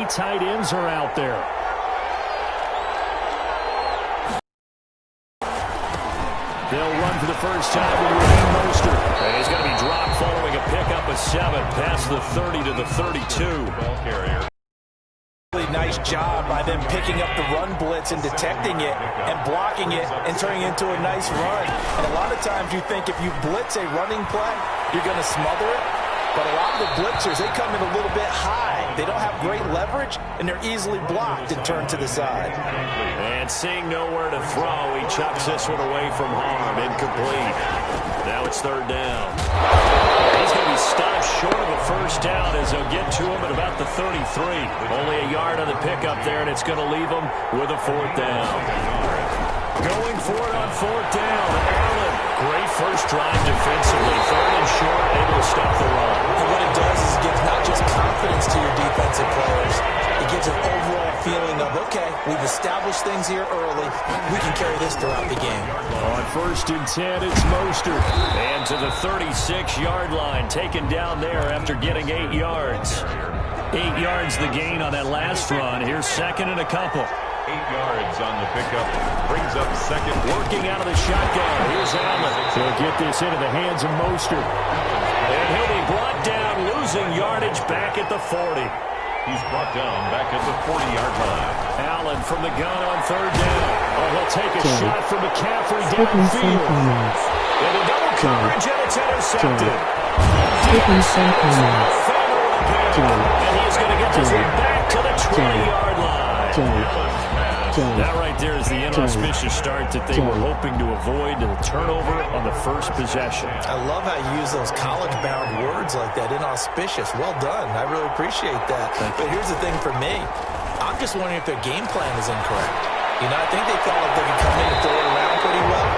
three tight ends are out there. They'll run for the first time with Raheem Mostert. And he's going to be dropped following a pickup of 7 past the 30 to the 32. Ball carrier. Really nice job by them picking up the run blitz and detecting it and blocking it and turning it into a nice run. And a lot of times you think if you blitz a running play, you're going to smother it. But a lot of the blitzers, they come in a little bit high. They don't have great leverage, and they're easily blocked and turned to the side. And seeing nowhere to throw, he chucks this one away from harm. Incomplete. Now it's third down. He's going to be stopped short of a first down as they'll get to him at about the 33. Only a yard on the pickup there, and it's going to leave him with a fourth down. Going for it on fourth down. Allen, great first drive defensively. Third and short, able to stop the run. And what it does is it gives not just confidence to your defensive players, it gives an overall feeling of, okay, we've established things here early. We can carry this throughout the game. On first and 10, it's Mostert. And to the 36-yard line, taken down there after getting 8 yards. 8 yards the gain on that last run. Here's second and a couple. 8 yards on the pickup. Brings up second. Working out of the shotgun. Here's Allen. He'll get this into the hands of Mostert. And he'll be brought down, losing yardage back at the 40. He's brought down back at the 40-yard line. Allen from the gun on third down. Oh, he'll take a shot from McCaffrey downfield. And a double coverage, and it's intercepted. And he's going to get this one back to the 20-yard line. That right there is the inauspicious start that they were hoping to avoid, the turnover on the first possession. I love how you use those college-bound words like that, inauspicious. Well done. I really appreciate that. But here's the thing for me. I'm just wondering if their game plan is incorrect. You know, I think they felt like they could come in and throw it around pretty well.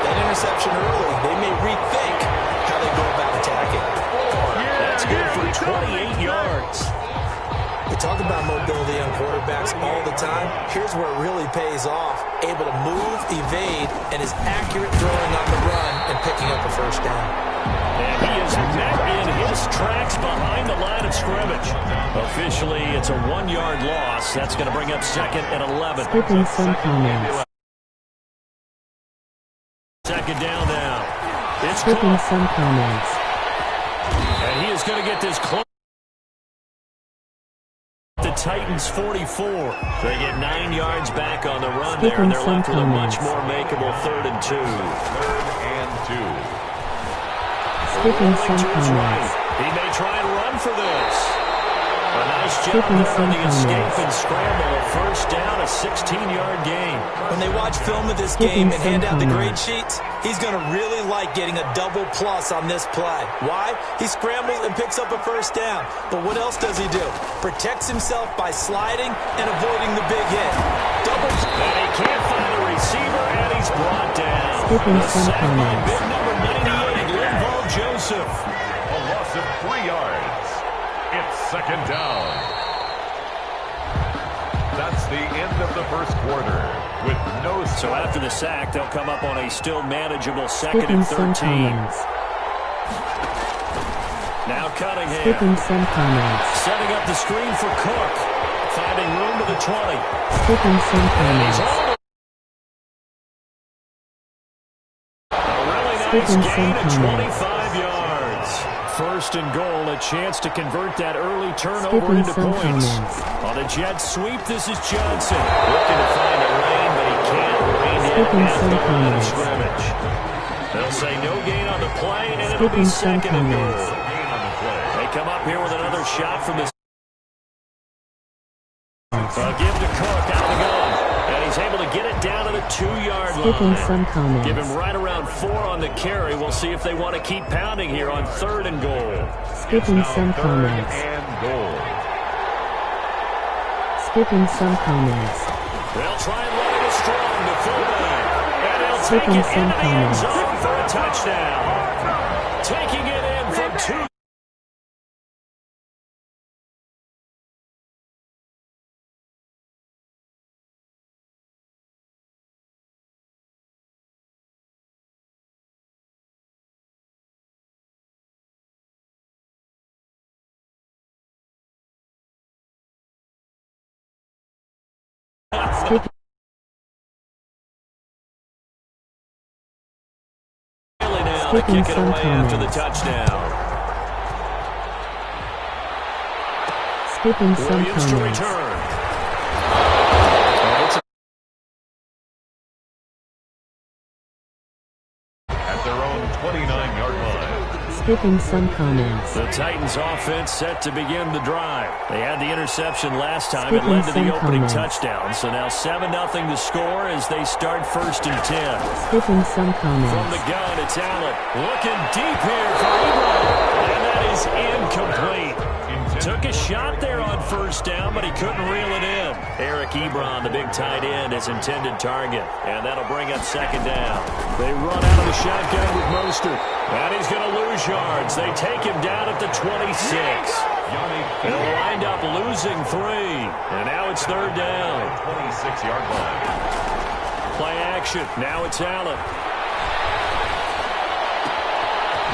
That interception early, they may rethink how they go about attacking. That's good for 28 yards. We talk about mobility on quarterbacks all the time. Here's where it really pays off. Able to move, evade, and is accurate throwing on the run and picking up a first down. And he is met in his tracks behind the line of scrimmage. Officially, it's a 1-yard loss. That's going to bring up second and 11. Skipping some comments. Second down now. It's Skipping some comments. And he is going to get this close. The Titans 44. They get 9 yards back on the run there, and they're left with a much more makeable 3rd and 2. 3rd and 2. Skipping some comments. He may try and run for this. A nice job there on the escape and scramble. A first down, a 16-yard gain. When they watch film of this game and hand out the grade sheets, he's going to really like getting a double plus on this play. Why? He scrambles and picks up a first down. But what else does he do? Protects himself by sliding and avoiding the big hit. Double. And he can't find a receiver, and he's brought down. Skipping some comments. Big number 98, Linval Joseph. A loss of 3 yards. It's second down. That's the end of the first quarter with no score. So after the sack, they'll come up on a still manageable second Skipping and some 13. comments. Now Cunningham. Skipping some comments. Setting up the screen for Cook. Finding room to the 20. Skipping some comments. A really nice Skipping gain some of comments. 25 yards. First and goal, a chance to convert that early turnover Skipping into some points. comments. On a jet sweep, this is Johnson. Looking to find a lane, but he can't. Rained in Skipping at some the line of comments. scrimmage. They'll say no gain on the play, and it'll be Skipping some second and comments. goal. They come up here with another shot from this. Give to Cook out of the gun. And he's able to get it down to the 2-yard Skipping line. some comments. Give him right around 4 on the carry. We'll see if they want to keep pounding here on 3rd and goal. Skipping some comments. And goal. Skipping some comments. They'll try and run it strong to fullback. And they'll take Skipping it some into the end comments. zone for a touchdown. Taking it in from 2. Skipping Bailey now to kick it away after the touchdown. Skipping some Williams to comments. return. At their own 29-yard line. Skipping some comments. The Titans offense set to begin the drive. They had the interception last time. It Skipping led to the some opening comments. touchdown. So now 7-0 to score as they start 1st and 10. Skipping some From the comments. gun, it's Allen. Looking deep here for Ebron. And that is incomplete. Took a shot there on 1st down, but he couldn't reel it in. Eric Ebron, the big tight end, his intended target. And that'll bring up 2nd down. They run out of the shotgun with Mostert. And he's going to lose yards. They take him down at the 26. They'll wind up losing 3. And now it's 3rd down. 26-yard line. Play action. Now it's Allen.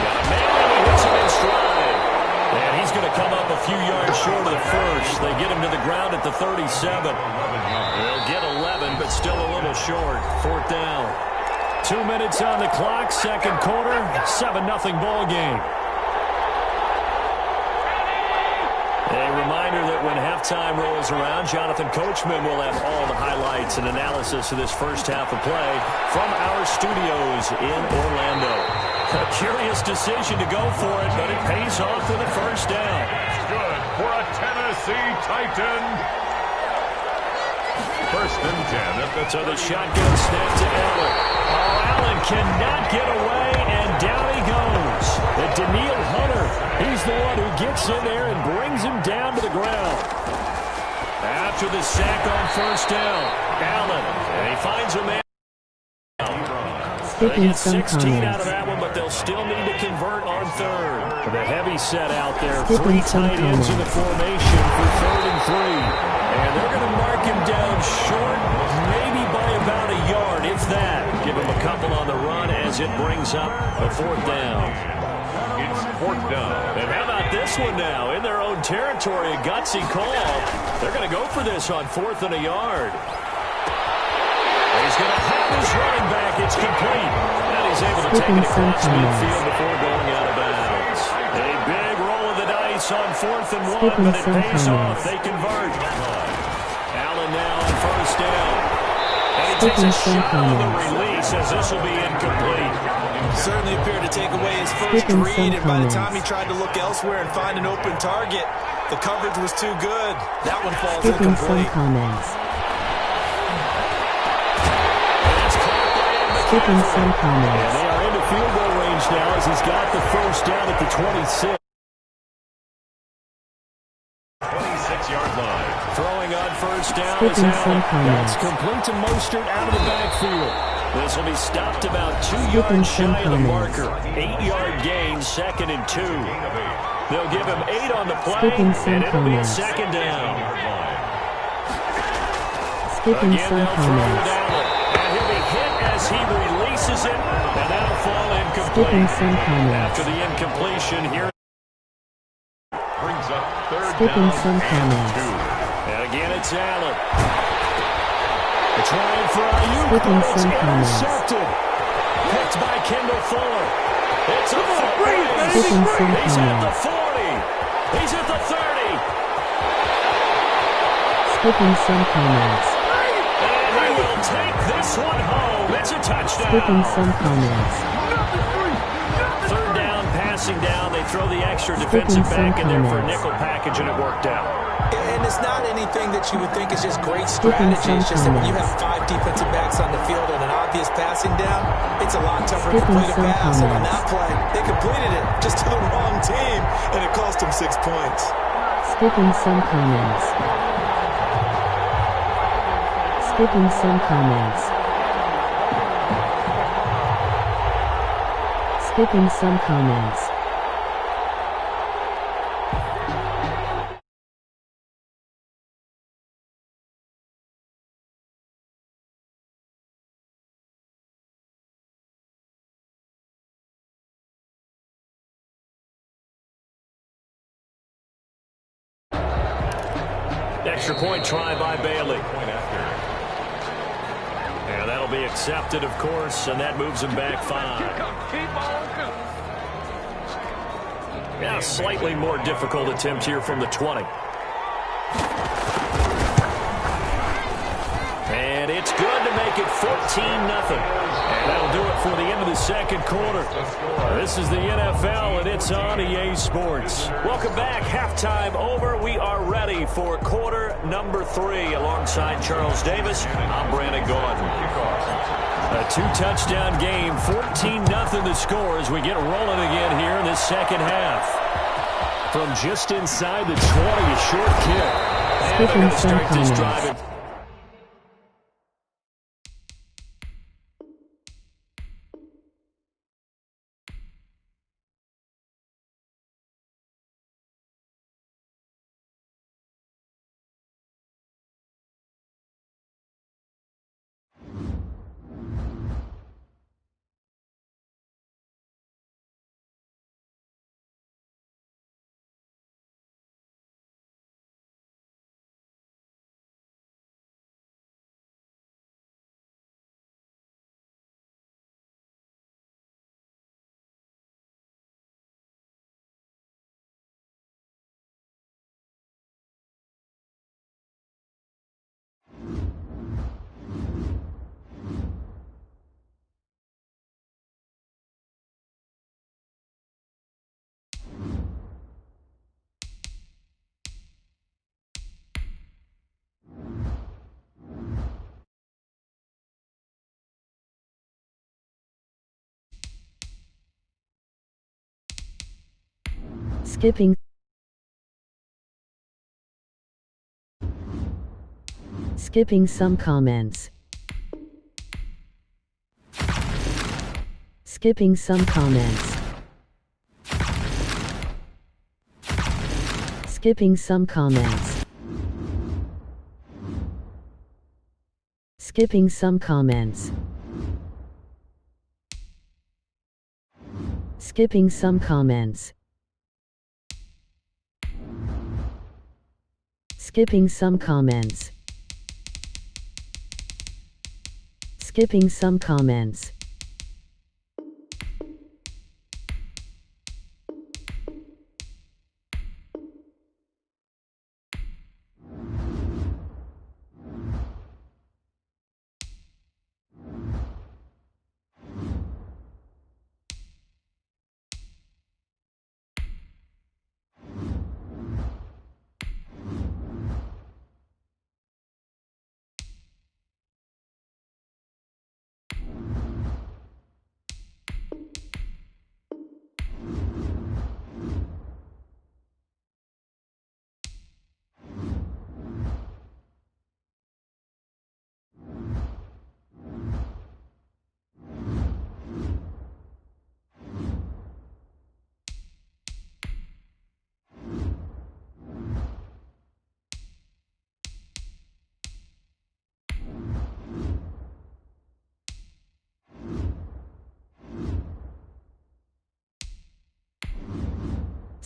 Got a man and he hits him in stride. And he's going to come up a few yards short of the 1st. They get him to the ground at the 37. They'll get 11, but still a little short. 4th down. 2 minutes on the clock, 2nd quarter, 7-0 ball game. A reminder that when halftime rolls around, Jonathan Coachman will have all the highlights and analysis of this first half of play from our studios in Orlando. A curious decision to go for it, but it pays off with a 1st down. Good for a Tennessee Titan. 1st and 10 at the So the shotgun snap to Allen. Oh, Allen cannot get away, and down he goes. The Daniil Hunter, he's the one who gets in there and brings him down to the ground. After the sack on 1st down, Allen, and he finds a man. They Skipping get some 16 out of comments. that one, but they'll still need to convert on 3rd. The heavy set out there. Skipping 3 some tight ends in the comments. formation for 3rd and 3. And they're going to mark him down short, maybe by about a yard, if that. Give him a couple on the run as it brings up a 4th down. It's 4th down. And how about this one now? In their own territory, a gutsy call. They're going to go for this on 4th and a yard. He's going to have his running back. It's complete. And he's able to take Skipping it some across comments. midfield before going out of bounds. A big roll of the dice on 4th and 1, Skipping but it some pays off. comments. They convert. Allen now on 1st down. And he takes Skipping a some shot on the comments. release as this will be incomplete. Certainly appeared to take away his first Skipping read, some and by the comments. time he tried to look elsewhere and find an open target, the coverage was too good. That one falls Skipping some incomplete. comments. It's caught by Ed Skipping McCaffrey. some And comments. they are into field goal range now as he's got the 1st down at the 26. 26-yard line. Throwing on 1st down is Skipping some Allen. comments. That's complete to Mostert out of the backfield. This will be stopped about 2 Skipping yards some shy of the comments. marker. 8-yard gain, 2nd and 2. They'll give him 8 on the play, Skipping some and it'll be a comments. 2nd down. Skipping Again, some they'll throw with comments. Allen. And he'll be hit as he releases it, and that'll fall Skipping incomplete. some comments. After the incompletion, here Brings up 3rd Skipping down some and comments. 2. and again, it's Allen. It's trying for Ayuk, Skipping but it's some comments. intercepted. Picked by Kendall Fuller. It's a foot race. Skipping some He's at the comments. 40. He's at the 30. Skipping some comments. And he will take this one home. It's a touchdown. Skipping some comments. 3rd down, passing down. They throw the extra Skipping defensive some back in there for a comments. nickel package, and it worked out. And it's not anything that you would think is just great Skipping strategy. some It's just that when you comments. have 5 defensive backs on the field and an obvious passing down, it's a lot tougher to Skipping complete a some pass. And on comments. that play, they completed it just to the wrong team, and it cost them 6 points. Skipping some comments. Skipping some comments. Skipping some comments. Extra point try by Bailey. Point after. And that'll be accepted, of course, and that moves him back 5. Yeah, slightly more difficult attempt here from the 20. And it's good to make it 14-0. And that'll do it for the end of the second quarter. This is the NFL, and it's on EA Sports. Welcome back. Halftime over. We are ready for quarter number 3. Alongside Charles Davis, I'm Brandon Gaudin. A 2-touchdown game, 14-0 the score as we get rolling again here in this second half. From just inside the 20, a short kick. And they're going to start this drive. Skipping some comments. Skipping some comments. Skipping some comments. Skipping some comments. Skipping some comments. Skipping some comments. Skipping some comments.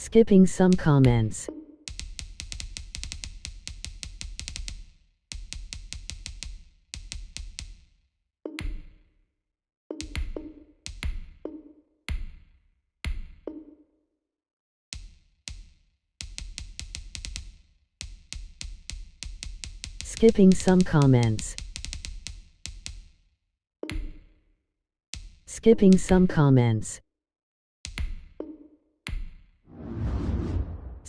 Skipping some comments. Skipping some comments. Skipping some comments.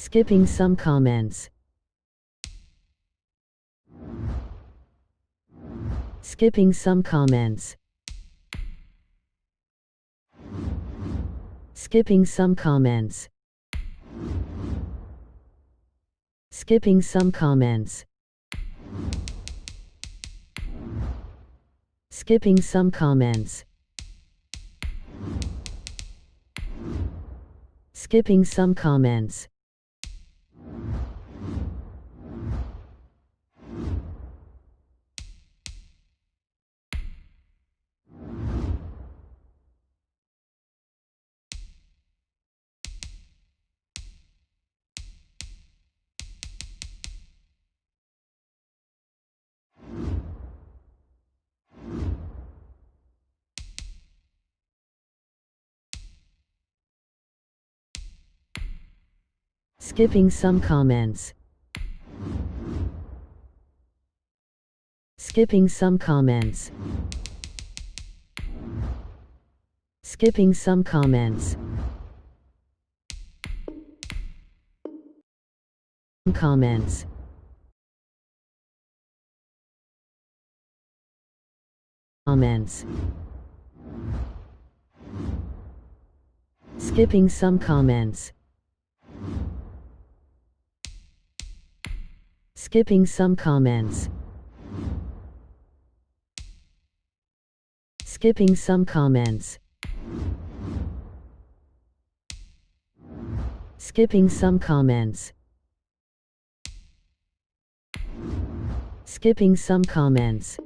Skipping some comments. Skipping some comments. Skipping some comments. Skipping some comments. Skipping some comments. Skipping some comments. Skipping some comments. Skipping some comments. Skipping some comments. Comments. Comments. Skipping some comments. Skipping some comments. Skipping some comments. Skipping some comments. Skipping some comments.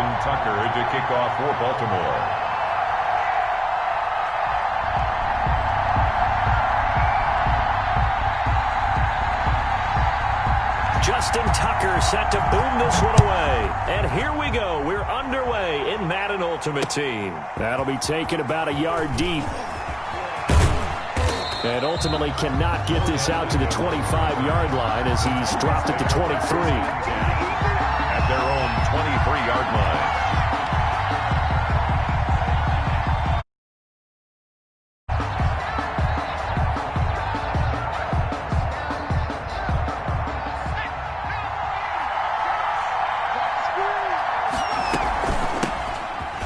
Justin Tucker to kick off for Baltimore. Justin Tucker set to boom this one away. And here we go. We're underway in Madden Ultimate Team. That'll be taken about a yard deep. And ultimately cannot get this out to the 25-yard line as he's dropped it to 23. At their own 23-yard line.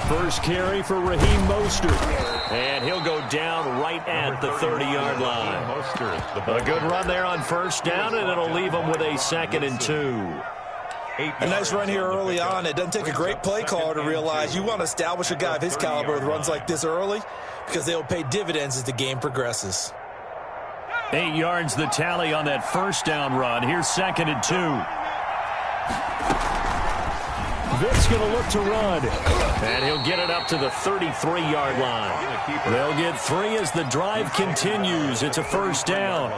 First carry for Raheem Mostert. And he'll go down right at the 30-yard line. A good run there on first down, and it'll leave him with a 2nd and 2. A nice run here early on. It doesn't take a great play caller to realize you want to establish a guy of his caliber with runs like this early because they'll pay dividends as the game progresses. 8 yards the tally on that first down run. Here's 2nd and 2. Vic's going to look to run, and he'll get it up to the 33-yard line. They'll get 3 as the drive continues. It's a first down.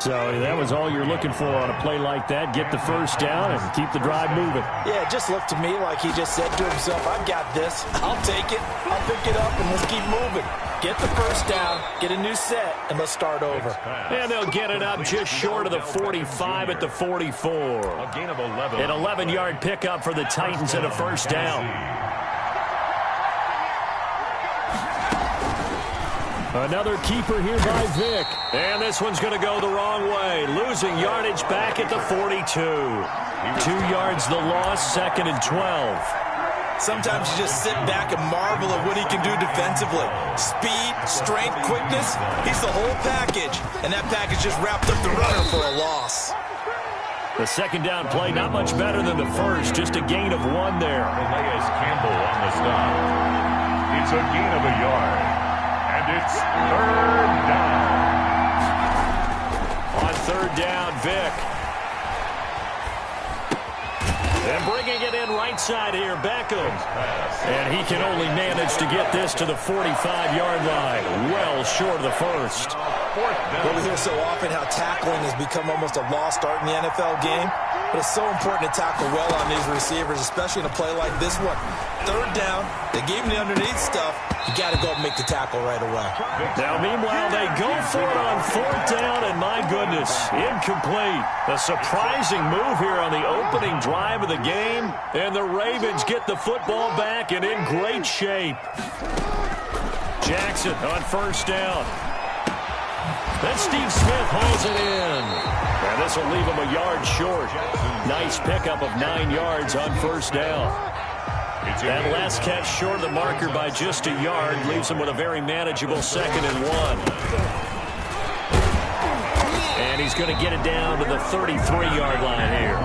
So that was all you're looking for on a play like that. Get the first down and keep the drive moving. Yeah, it just looked to me like he just said to himself, I've got this. I'll take it. I'll pick it up, and let's keep moving. Get the first down, get a new set, and let's start over. And they'll get it up just short of the 45 at the 44. A gain of 11. An 11-yard pickup for the Titans and a first down. Another keeper here by Vic. And this one's going to go the wrong way. Losing yardage back at the 42. 2 yards the loss, 2nd and 12. Sometimes you just sit back and marvel at what he can do defensively. Speed, strength, quickness, he's the whole package. And that package just wrapped up the runner for a loss. The second down play, not much better than the first. Just a gain of 1 there. Calais Campbell on the stop. It's a gain of a yard. And it's 3rd down. On 3rd down, Vic. And bringing it in right side here, Beckham. And he can only manage to get this to the 45-yard line. Well short of the first. Well, we hear so often how tackling has become almost a lost art in the NFL game. But it's so important to tackle well on these receivers, especially in a play like this one. 3rd down, they gave him the underneath stuff. You got to go and make the tackle right away. Now, meanwhile, they go for it on 4th down, and my goodness, incomplete. A surprising move here on the opening drive of the game, and the Ravens get the football back and in great shape. Jackson on first down. Then Steve Smith hauls it in. And this will leave him a yard short. Nice pickup of 9 yards on first down. That last catch short of the marker by just a yard leaves him with a very manageable 2nd and 1. And he's going to get it down to the 33-yard line here.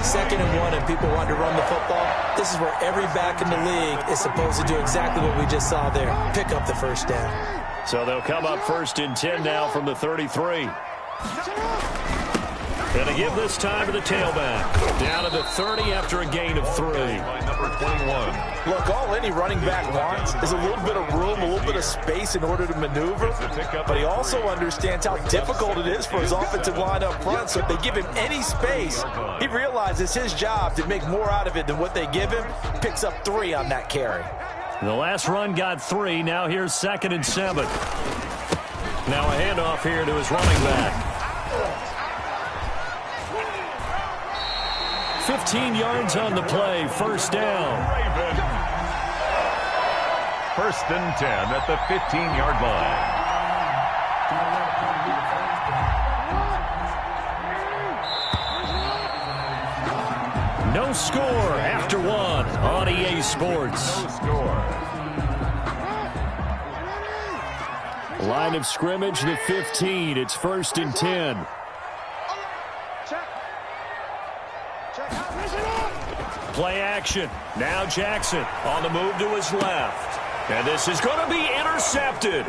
2nd and 1, and people want to run the football. This is where every back in the league is supposed to do exactly what we just saw there. Pick up the first down. So they'll come up 1st and 10 now from the 33. And they give this time to the tailback. Down to the 30 after a gain of 3. Number 21. Look, all any running back wants is a little bit of room, a little bit of space in order to maneuver. But he also understands how difficult it is for his offensive line up front. So if they give him any space, he realizes his job to make more out of it than what they give him. Picks up 3 on that carry. The last run got 3. Now here's 2nd and 7. Now a handoff here to his running back. 15 yards on the play. First down. 1st and 10 at the 15-yard line. No score after 1 on EA Sports. No score. Line of scrimmage, the 15. It's 1st and 10. Play action. Now Jackson on the move to his left. And this is going to be intercepted.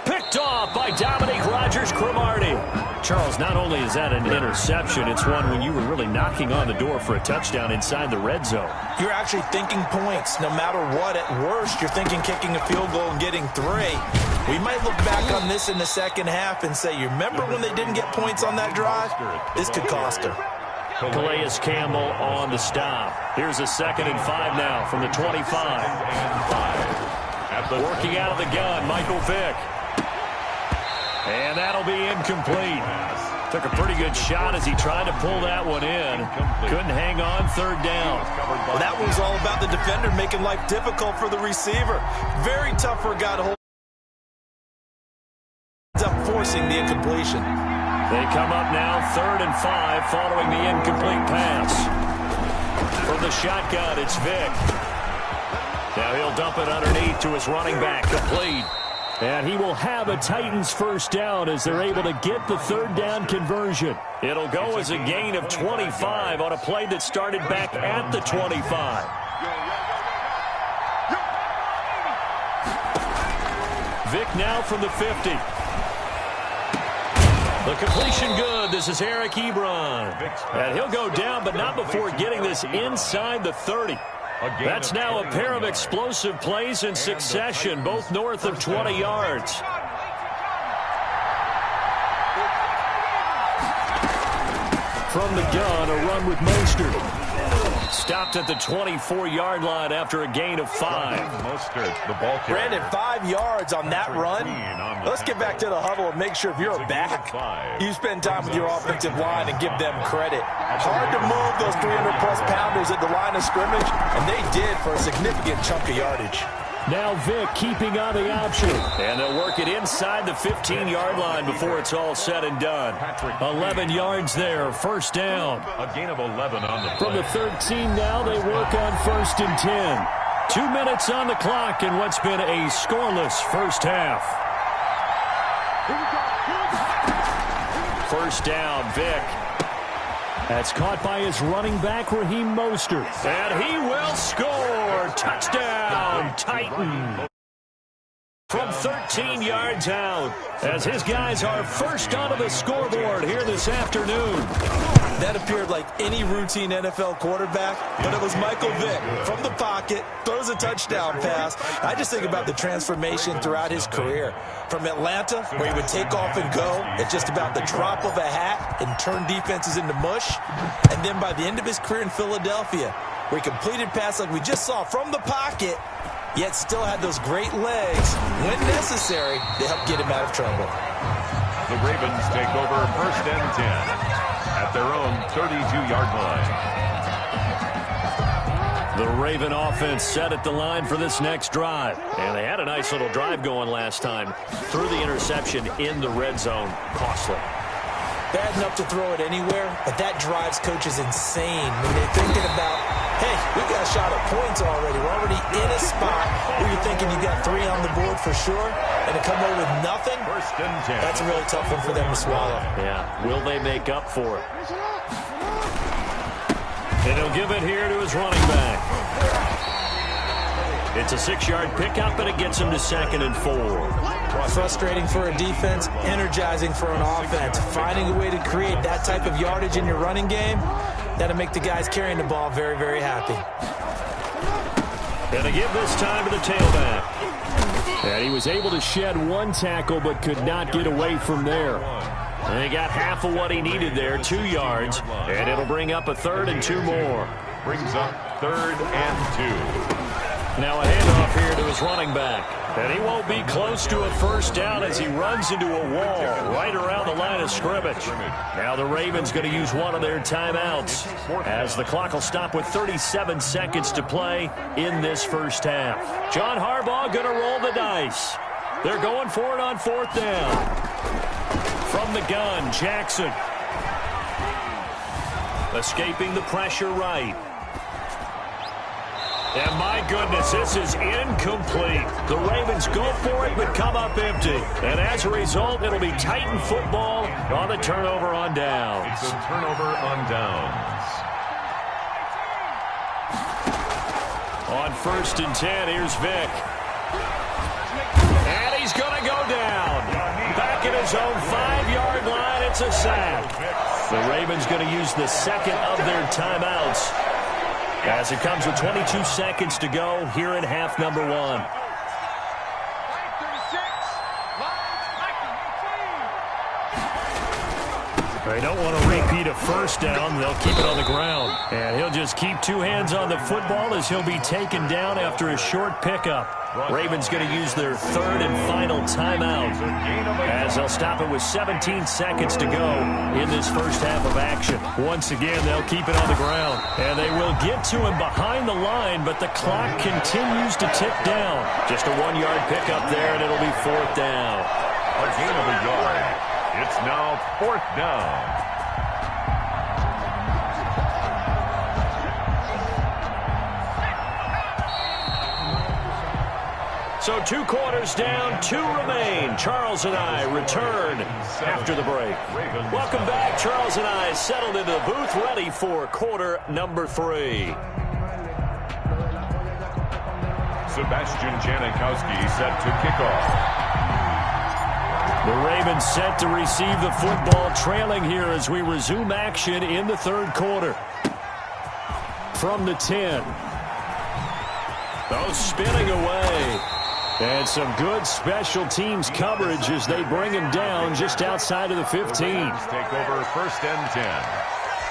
Picked off by Dominique Rodgers-Cromartie. Charles, not only is that an interception, it's one when you were really knocking on the door for a touchdown inside the red zone. You're actually thinking points no matter what. At worst, you're thinking kicking a field goal and getting 3. We might look back on this in the second half and say, you remember when they didn't get points on that drive? This could cost them. Calais Campbell on the stop. Here's a 2nd and 5 now from the 25. Working out of the gun, Michael Vick. And that'll be incomplete. Took a pretty good shot as he tried to pull that one in. Couldn't hang on, 3rd down. Well, that was all about the defender making life difficult for the receiver. Very tough for a guy to hold. Ends up forcing the incompletion. They come up now, 3rd and 5, following the incomplete pass. From the shotgun, it's Vick. Now he'll dump it underneath to his running back, complete. And he will have a Titans 1st down as they're able to get the 3rd down conversion. It'll go as a gain of 25 on a play that started back at the 25. Vick now from the 50. The completion good. This is Eric Ebron. And he'll go down, but not before getting this inside the 30. That's now a pair of explosive plays in succession, both north of 20 yards. From the gun, a run with Mostert. Stopped at the 24-yard line after a gain of 5. Brandon, 5 yards on that run. Let's get back to the huddle and make sure if you're a back, you spend time with your offensive line and give them credit. Hard to move those 300-plus pounders at the line of scrimmage, and they did for a significant chunk of yardage. Now Vick keeping on the option. And they'll work it inside the 15-yard line before it's all said and done. 11 yards there, 1st down. A gain of 11 on the play. From the 13 now, they work on 1st and 10. 2 minutes on the clock in what's been a scoreless first half. 1st down, Vick. That's caught by his running back, Raheem Mostert. And he will score. Touchdown, Titan. From 13 yards out, as his guys are first onto the scoreboard here this afternoon. That appeared like any routine NFL quarterback, but it was Michael Vick from the pocket, throws a touchdown pass. I just think about the transformation throughout his career. From Atlanta, where he would take off and go at just about the drop of a hat and turn defenses into mush. And then by the end of his career in Philadelphia, where he completed passes like we just saw from the pocket, yet still had those great legs, when necessary, to help get him out of trouble. The Ravens take over 1st and 10 at their own 32-yard line. The Raven offense set at the line for this next drive. And they had a nice little drive going last time. Threw the interception in the red zone. Costly. Bad enough to throw it anywhere, but that drives coaches insane when they're thinking about, hey, we got a shot at points already. We're already in a spot where you're thinking you got 3 on the board for sure, and to come away with nothing, 1st and 10. That's a really tough one for them to swallow. Yeah, will they make up for it? And he'll give it here to his running back. It's a 6-yard pickup, and it gets him to 2nd and 4. Frustrating for a defense, energizing for an offense. Finding a way to create that type of yardage in your running game, that'll make the guys carrying the ball very, very happy. And they give this time to the tailback. And he was able to shed 1 tackle, but could not get away from there. And he got half of what he needed there, 2 yards. And it'll bring up a 3rd and 2 more. Brings up 3rd and 2. Now a handoff here to his running back. And he won't be close to a 1st down as he runs into a wall right around the line of scrimmage. Now the Ravens going to use one of their timeouts as the clock will stop with 37 seconds to play in this first half. John Harbaugh going to roll the dice. They're going for it on 4th down. From the gun, Jackson. Escaping the pressure right. And my goodness, this is incomplete. The Ravens go for it but come up empty. And as a result, it'll be Titan football on the turnover on downs. It's a turnover on downs. On 1st and 10, here's Vick. And he's going to go down. Back at his own 5-yard line, it's a sack. The Ravens going to use the second of their timeouts as it comes with 22 seconds to go here in half number 1. They don't want to repeat a first down. They'll keep it on the ground. And he'll just keep 2 hands on the football as he'll be taken down after a short pickup. Ravens going to use their third and final timeout as they'll stop it with 17 seconds to go in this first half of action. Once again, they'll keep it on the ground. And they will get to him behind the line, but the clock continues to tick down. Just a 1-yard pickup there, and it'll be 4th down. A gain of a yard. It's now 4th down. So 2 quarters down, 2 remain. Charles and I return after the break. Welcome back. Charles and I settled into the booth, ready for quarter number 3. Sebastian Janikowski set to kick off. The Ravens set to receive the football, trailing here as we resume action in the 3rd quarter. From the 10. Oh, spinning away. And some good special teams coverage as they bring him down just outside of the 15. Take over 1st and 10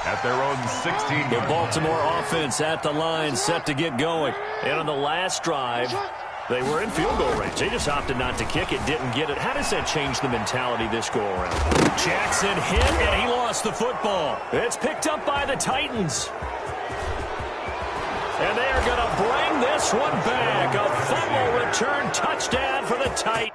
at their own 16. The Baltimore offense at the line, set to get going. And on the last drive, they were in field goal range. They just opted not to kick it, didn't get it. How does that change the mentality this go-around? Jackson hit, and he lost the football. It's picked up by the Titans. And they are going to bring this one back. A fumble return touchdown for the Titans.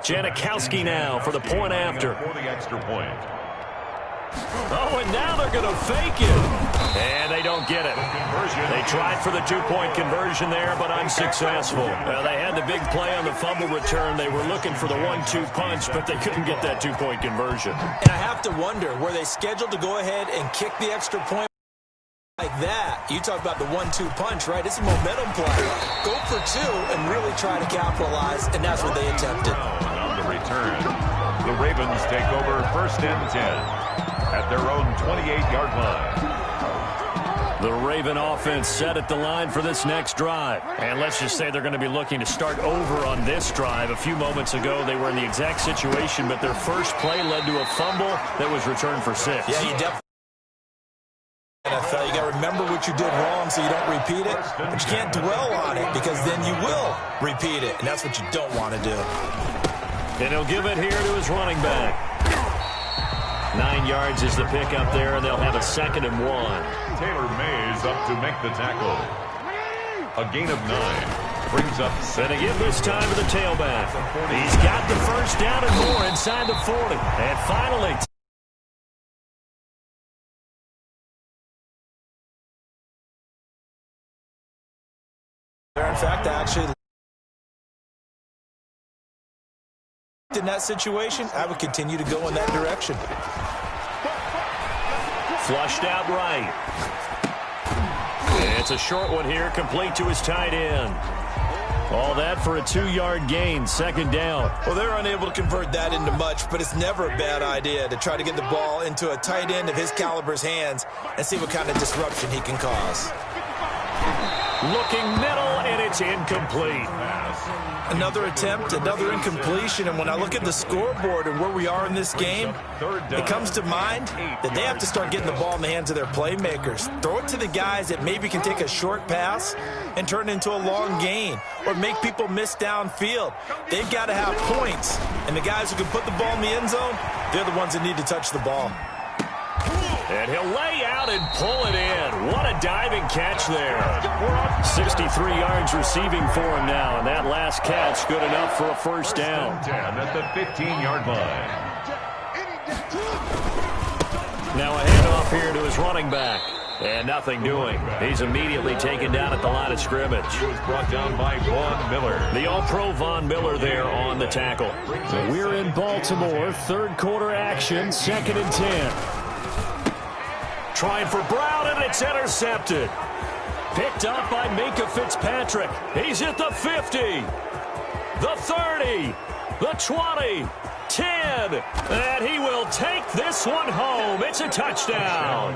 Janikowski now for the point after. For the extra point. Oh, and now they're going to fake it. And they don't get it. They tried for the 2-point conversion there, but unsuccessful. They had the big play on the fumble return. They were looking for the 1-2 punch, but they couldn't get that 2-point conversion. And I have to wonder, were they scheduled to go ahead and kick the extra point like that? You talk about the 1-2 punch, right? It's a momentum play. Go for 2 and really try to capitalize, and that's what they attempted. On the return, the Ravens take over 1st and 10 at their own 28-yard line. The Raven offense set at the line for this next drive. And let's just say they're going to be looking to start over on this drive. A few moments ago, they were in the exact situation, but their first play led to a fumble that was returned for 6. Yeah, you definitely. NFL, you got to remember what you did wrong so you don't repeat it, but you can't dwell on it because then you will repeat it, and that's what you don't want to do. And he'll give it here to his running back. 9 yards is the pickup there, and they'll have a 2nd and 1. Taylor Mays up to make the tackle. A gain of 9 brings up 7. And again this time to the tailback. He's got the first down and more inside the 40. And finally, in fact, actually, in that situation, I would continue to go in that direction. Flushed out right. And it's a short one here, complete to his tight end. All that for a 2-yard gain, 2nd down. Well, they're unable to convert that into much, but it's never a bad idea to try to get the ball into a tight end of his caliber's hands and see what kind of disruption he can cause. Looking middle, and it's incomplete. Another attempt, another incompletion, and when I look at the scoreboard and where we are in this game, it comes to mind that they have to start getting the ball in the hands of their playmakers. Throw it to the guys that maybe can take a short pass and turn it into a long gain or make people miss downfield. They've got to have points, and the guys who can put the ball in the end zone, they're the ones that need to touch the ball. And he'll lay out and pull it in. What a diving catch there. 63 yards receiving for him now, and that last catch good enough for a first down. 10 at the 15-yard line. Now a handoff here to his running back. And nothing doing. He's immediately taken down at the line of scrimmage. He was brought down by Von Miller. The All-Pro Von Miller there on the tackle. So we're in Baltimore. Third quarter action. 2nd and 10. Trying for Brown, and it's intercepted. Picked up by Minkah Fitzpatrick. He's at the 50, the 30, the 20, 10, and he will take this one home. It's a touchdown.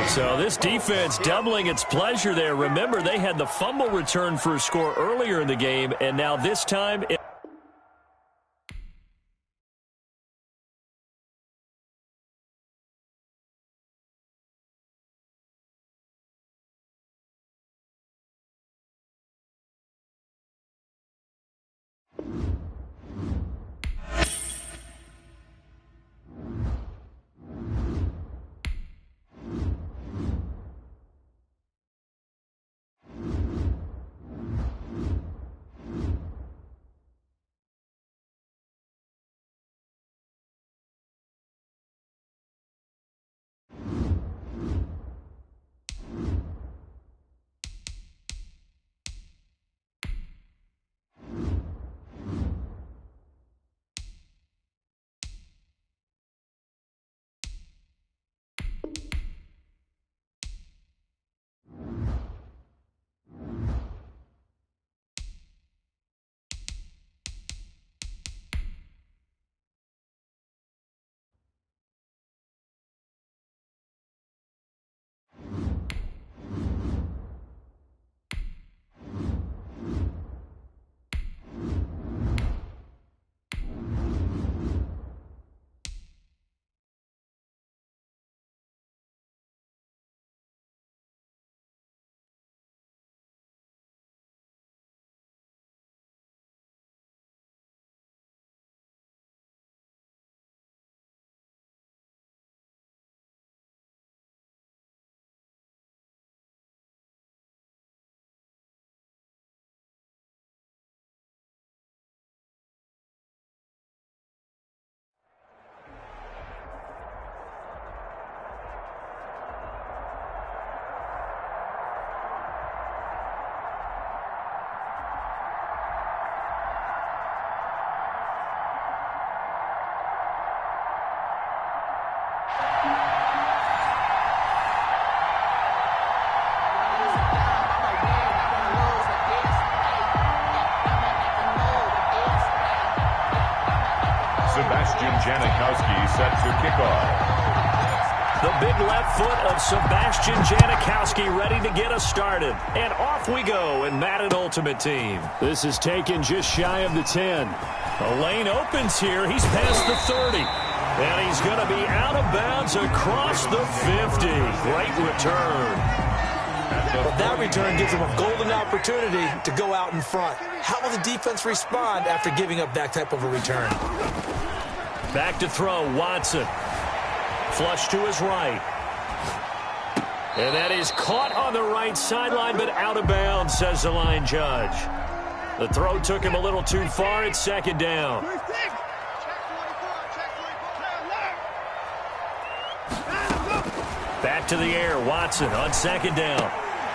So this defense doubling its pleasure there. Remember, they had the fumble return for a score earlier in the game, and now this time Sebastian Janikowski set to kick off. the big left foot of Sebastian Janikowski ready to get us started. And off we go in Madden Ultimate Team. This is taken just shy of the 10. A lane opens here. He's past the 30. And he's going to be out of bounds across the 50. Great return. But that return gives them a golden opportunity to go out in front. How will the defense respond after giving up that type of a return? Back to throw, Watson. Flush to his right. And that is caught on the right sideline, but out of bounds, says the line judge. The throw took him a little too far. It's 2nd down. Back to the air, Watson on 2nd down.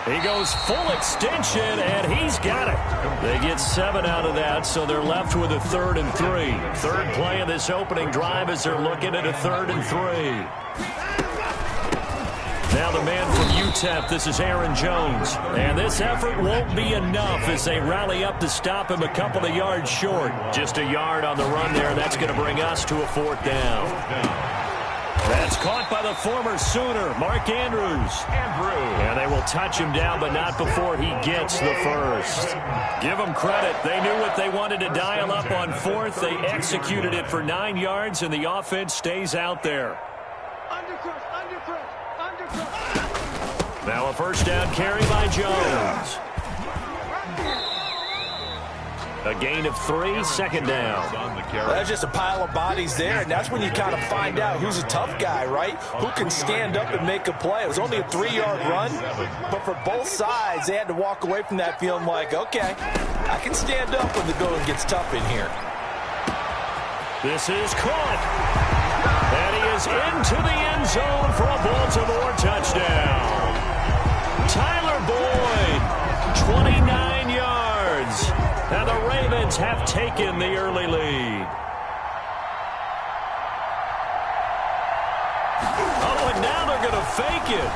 He goes full extension, and he's got it. They get 7 out of that, so they're left with a 3rd and 3. Third play of this opening drive as they're looking at a 3rd and 3. Now the man from UTEP, this is Aaron Jones. And this effort won't be enough as they rally up to stop him a couple of yards short. Just a yard on the run there. That's going to bring us to a 4th down. That's caught by the former Sooner, Mark Andrews. And they will touch him down, but not before he gets the first. Give them credit. They knew what they wanted to dial up on 4th. They executed it for 9 yards, and the offense stays out there. Now a first down carry by Jones. A gain of 3, 2nd down. Well, that's just a pile of bodies there, and that's when you kind of find out who's a tough guy, right? Who can stand up and make a play. It was only a 3-yard run, but for both sides, they had to walk away from that feeling like, okay, I can stand up when the going gets tough in here. This is caught. And he is into the end zone for a Baltimore touchdown. Tyler Boyd, 29 yards. And the Ravens have taken the early lead. Oh, and now they're going to fake it.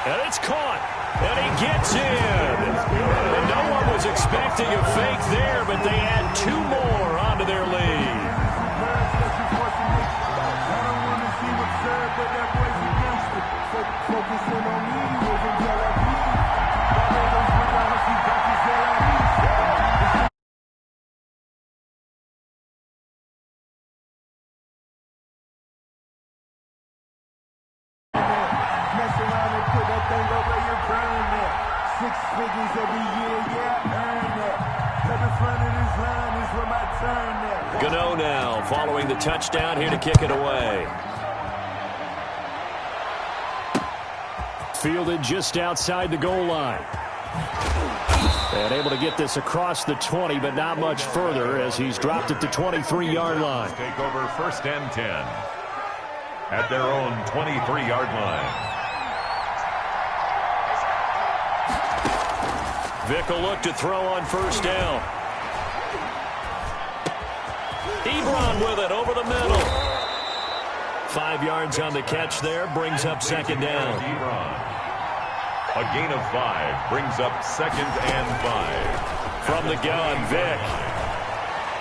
And it's caught. And he gets in. And no one was expecting a fake there, but they add 2 more onto their lead. Gano now following the touchdown here to kick it away. Fielded just outside the goal line. And able to get this across the 20, but not much further as he's dropped at the 23-yard line. Take over 1st and 10 at their own 23-yard line. Vick will look to throw on 1st down. Ebron with it over the middle. 5 yards on the catch there, brings up 2nd down. A gain of 5 brings up 2nd and 5. From the gun, Vick.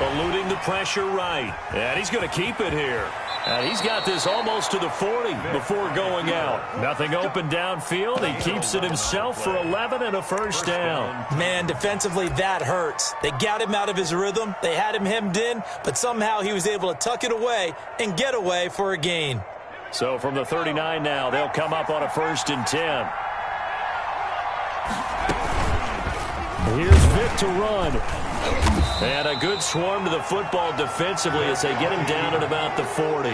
Eluding the pressure right. And he's going to keep it here. And he's got this almost to the 40 before going out. Nothing open downfield. He keeps it himself for 11 and a 1st down. Man, defensively, that hurts. They got him out of his rhythm. They had him hemmed in, but somehow he was able to tuck it away and get away for a gain. So from the 39 now, they'll come up on a 1st and 10. Here's Vick to run. And a good swarm to the football defensively as they get him down at about the 40.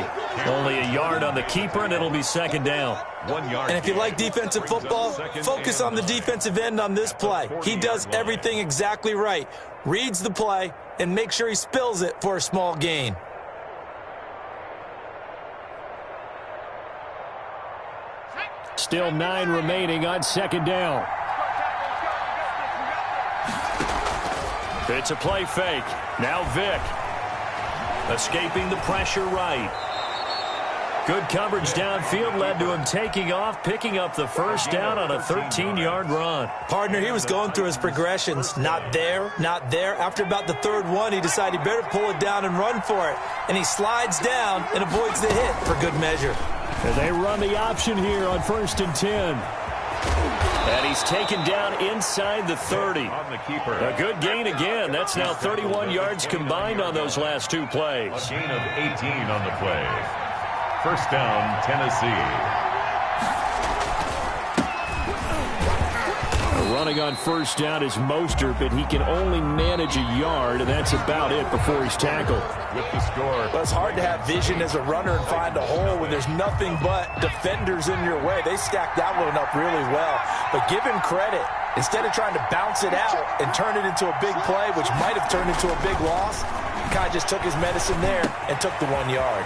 Only a yard on the keeper, and it'll be 2nd down. 1 yard. And if you like defensive football, focus on the defensive end on this play. He does everything exactly right. Reads the play and makes sure he spills it for a small gain. Still 9 remaining on 2nd down. It's a play fake. Now Vick. Escaping the pressure right. Good coverage downfield led to him taking off, picking up the 1st down on a 13-yard run. Partner, he was going through his progressions. Not there, not there. After about the 3rd one, he decided he better pull it down and run for it. And he slides down and avoids the hit for good measure. And they run the option here on 1st and 10. And he's taken down inside the 30. On the keeper. A good gain again. That's now 31 yards combined on those last 2 plays. A gain of 18 on the play. 1st down, Tennessee. Running on 1st down is Mostert, but he can only manage a yard, and that's about it before he's tackled. With the score. But it's hard to have vision as a runner and find a hole when there's nothing but defenders in your way. They stacked that one up really well. But give him credit. Instead of trying to bounce it out and turn it into a big play, which might have turned into a big loss, he kind of just took his medicine there and took the 1 yard.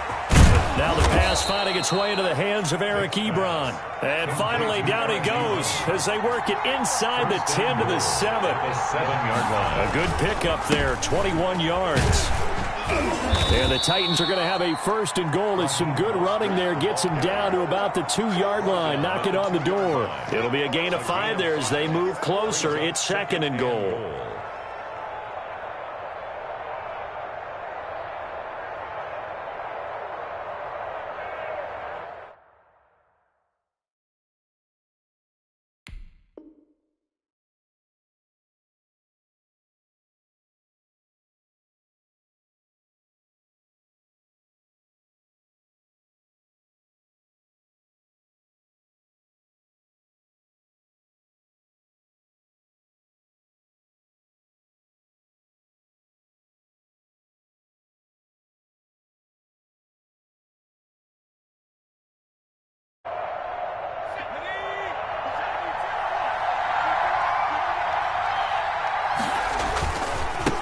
Now the pass finding its way into the hands of Eric Ebron. And finally down he goes as they work it inside the 10 to the 7. The 7-yard line. A good pickup there, 21 yards. And the Titans are going to have a 1st and goal as some good running there gets him down to about the 2-yard line. Knock it on the door. It'll be a gain of 5 there as they move closer. It's 2nd and goal.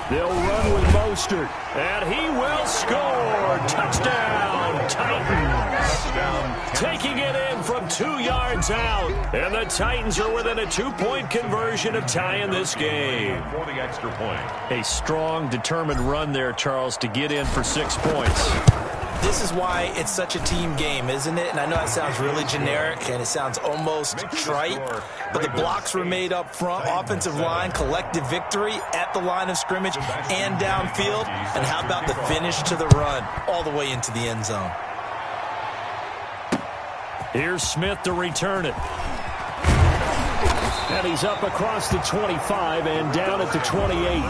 They'll run with Mostert. And he will score. Touchdown, Titans. 2 yards out. And the Titans are within a 2-point conversion of tying this game. For the extra point. A strong, determined run there, Charles, to get in for 6 points. This is why it's such a team game, isn't it? And I know that sounds really generic and it sounds almost trite, but the blocks were made up front, offensive line, collective victory at the line of scrimmage and downfield. And how about the finish to the run all the way into the end zone? Here's Smith to return it. And he's up across the 25 and down at the 28.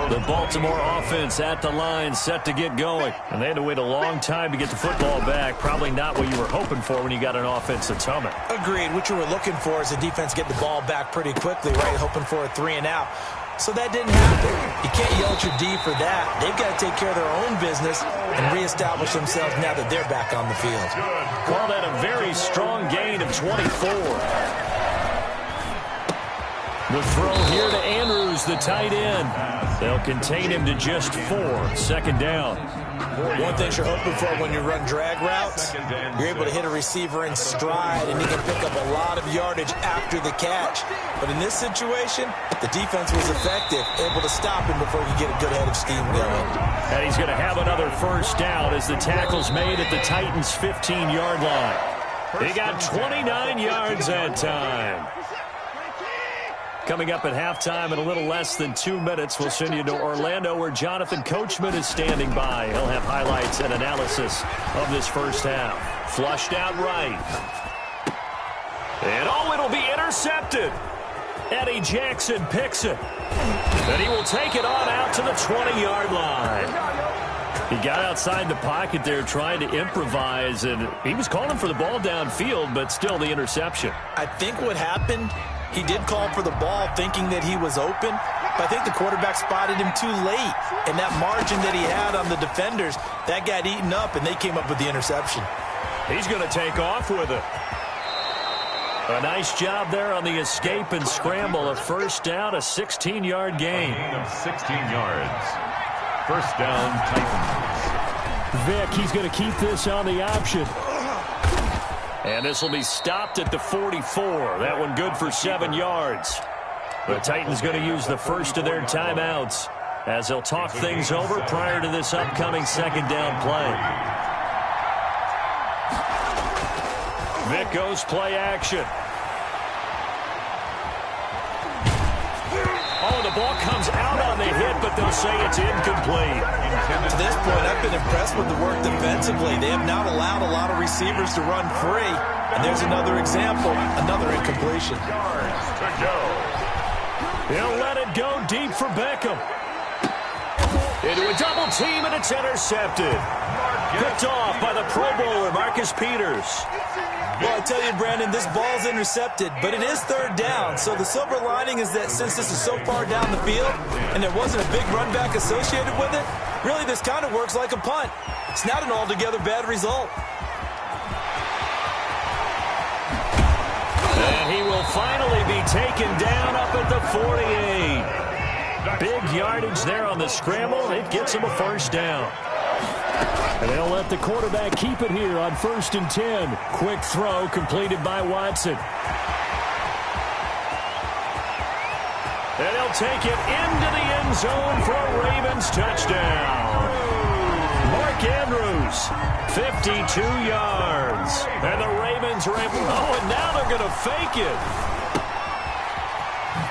The Baltimore offense at the line, set to get going. And they had to wait a long time to get the football back. Probably not what you were hoping for when you got an offense that's humming. Agreed. What you were looking for is the defense get the ball back pretty quickly, right? Hoping for a 3-and-out. So that didn't happen. You can't yell at your D for that. They've got to take care of their own business and reestablish themselves now that they're back on the field. Call that a very strong gain of 24. The throw here to Andrews, the tight end. They'll contain him to just 4. 2nd down. One thing you're hoping for when you run drag routes, you're able to hit a receiver in stride, and he can pick up a lot of yardage after the catch. But in this situation, the defense was effective, able to stop him before he get a good head of steam going. And he's going to have another 1st down as the tackle's made at the Titans' 15-yard line. He got 29 yards that time. Coming up at halftime in a little less than 2 minutes, we'll send you to Orlando where Jonathan Coachman is standing by. He'll have highlights and analysis of this first half. Flushed out right. And it'll be intercepted. Eddie Jackson picks it. And he will take it on out to the 20-yard line. He got outside the pocket there trying to improvise, and he was calling for the ball downfield, but still the interception. I think what happened, he did call for the ball thinking that he was open, but I think the quarterback spotted him too late. And that margin that he had on the defenders, that got eaten up, and they came up with the interception. He's going to take off with it. A nice job there on the escape and scramble. A 1st down, a 16-yard gain. A gain of 16 yards. 1st down, Titans. Vic, he's going to keep this on the option. And this will be stopped at the 44. That one good for 7 yards. The Titans going to use the first of their timeouts as they'll talk things over prior to this upcoming 2nd down play. Vic goes play action. Oh, the ball comes out on the hit, but they'll say it's incomplete. To this point, I've been impressed with the work defensively. They have not allowed a lot of receivers to run free. And there's another example, another incompletion. Yards to go. He'll let it go deep for Beckham. Into a double team, and it's intercepted. Picked off by the Pro Bowler, Marcus Peters. Well, I tell you, Brandon, this ball's intercepted, but it is 3rd down. So the silver lining is that since this is so far down the field and there wasn't a big run back associated with it, really this kind of works like a punt. It's not an altogether bad result. And he will finally be taken down up at the 48. Big yardage there on the scramble. It gets him a 1st down. And they'll let the quarterback keep it here on 1st and 10. Quick throw completed by Watson. And he'll take it into the end zone for a Ravens touchdown. Mark Andrews, 52 yards. And the Ravens are able, and now they're going to fake it.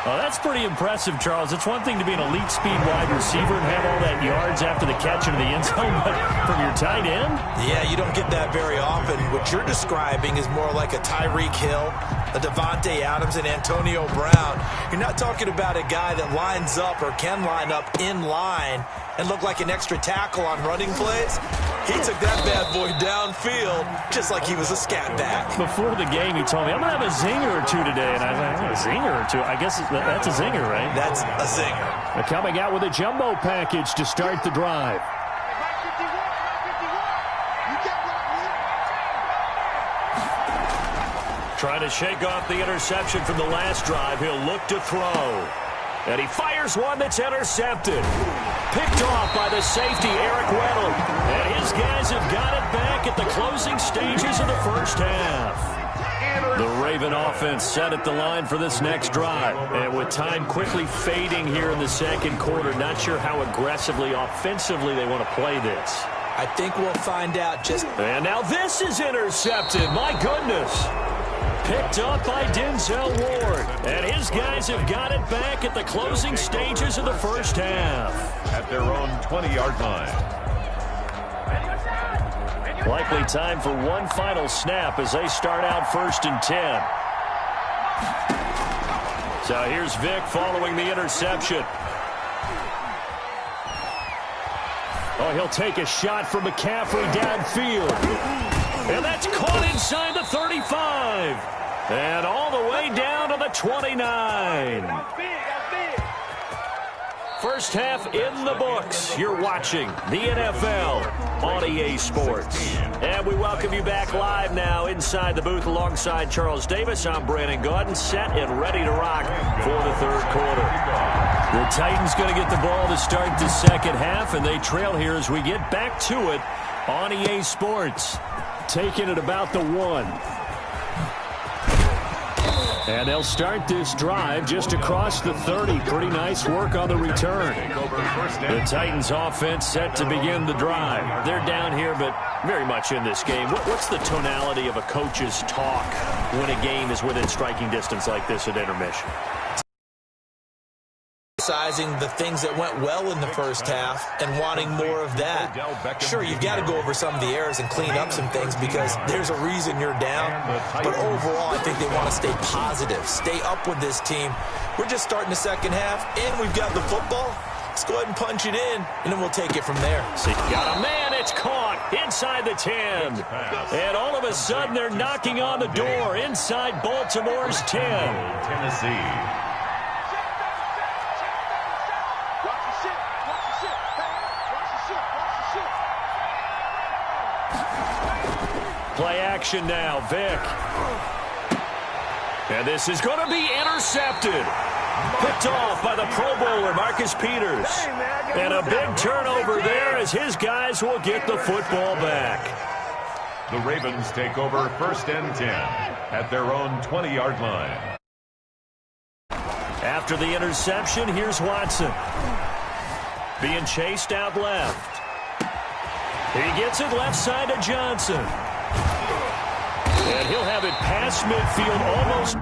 Oh, that's pretty impressive, Charles. It's one thing to be an elite speed wide receiver and have all that yards after the catch into the end zone, but from your tight end? Yeah, you don't get that very often. What you're describing is more like a Tyreek Hill, a Devontae Adams, and Antonio Brown. You're not talking about a guy that lines up or can line up in line and look like an extra tackle on running plays. He took that bad boy downfield just like he was a scat back. Before the game, he told me, I'm going to have a zinger or two today. And I was like, a zinger or two? I guess that's a zinger, right? That's a zinger. They're coming out with a jumbo package to start the drive. Trying to shake off the interception from the last drive. He'll look to throw. And he fires one that's intercepted. Picked off by the safety, Eric Weddle. And his guys have got it back at the closing stages of the first half. The Raven offense set at the line for this next drive. And with time quickly fading here in the second quarter, not sure how aggressively, offensively they want to play this. I think we'll find out just... And now this is intercepted. My goodness. Picked up by Denzel Ward. And his guys have got it back at the closing stages of the first half. At their own 20-yard line. Likely time for one final snap as they start out 1st and 10. So here's Vick following the interception. Oh, he'll take a shot from McCaffrey downfield. And that's caught inside the 35. And all the way down to the 29. First half in the books. You're watching the NFL on EA Sports. And we welcome you back live now inside the booth alongside Charles Davis. I'm Brandon Gaudin, set and ready to rock for the third quarter. The Titans going to get the ball to start the second half, and they trail here as we get back to it on EA Sports. Taking it about the 1. And they'll start this drive just across the 30. Pretty nice work on the return. The Titans offense set to begin the drive. They're down here, but very much in this game. What's the tonality of a coach's talk when a game is within striking distance like this at intermission? Emphasizing the things that went well in the first half and wanting more of that. Sure, you've got to go over some of the errors and clean up some things because there's a reason you're down. But overall, I think they want to stay positive, stay up with this team. We're just starting the second half, and we've got the football. Let's go ahead and punch it in, and then we'll take it from there. See, got a man, it's caught inside the 10. And all of a sudden, they're knocking on the door inside Baltimore's 10. Tennessee. Play action now, Vick. And this is going to be intercepted. Picked off by the Pro Bowler, Marcus Peters. And a big turnover there as his guys will get the football back. The Ravens take over 1st and 10 at their own 20-yard line. After the interception, here's Watson. Being chased out left. He gets it left side to Johnson. And he'll have it past midfield almost.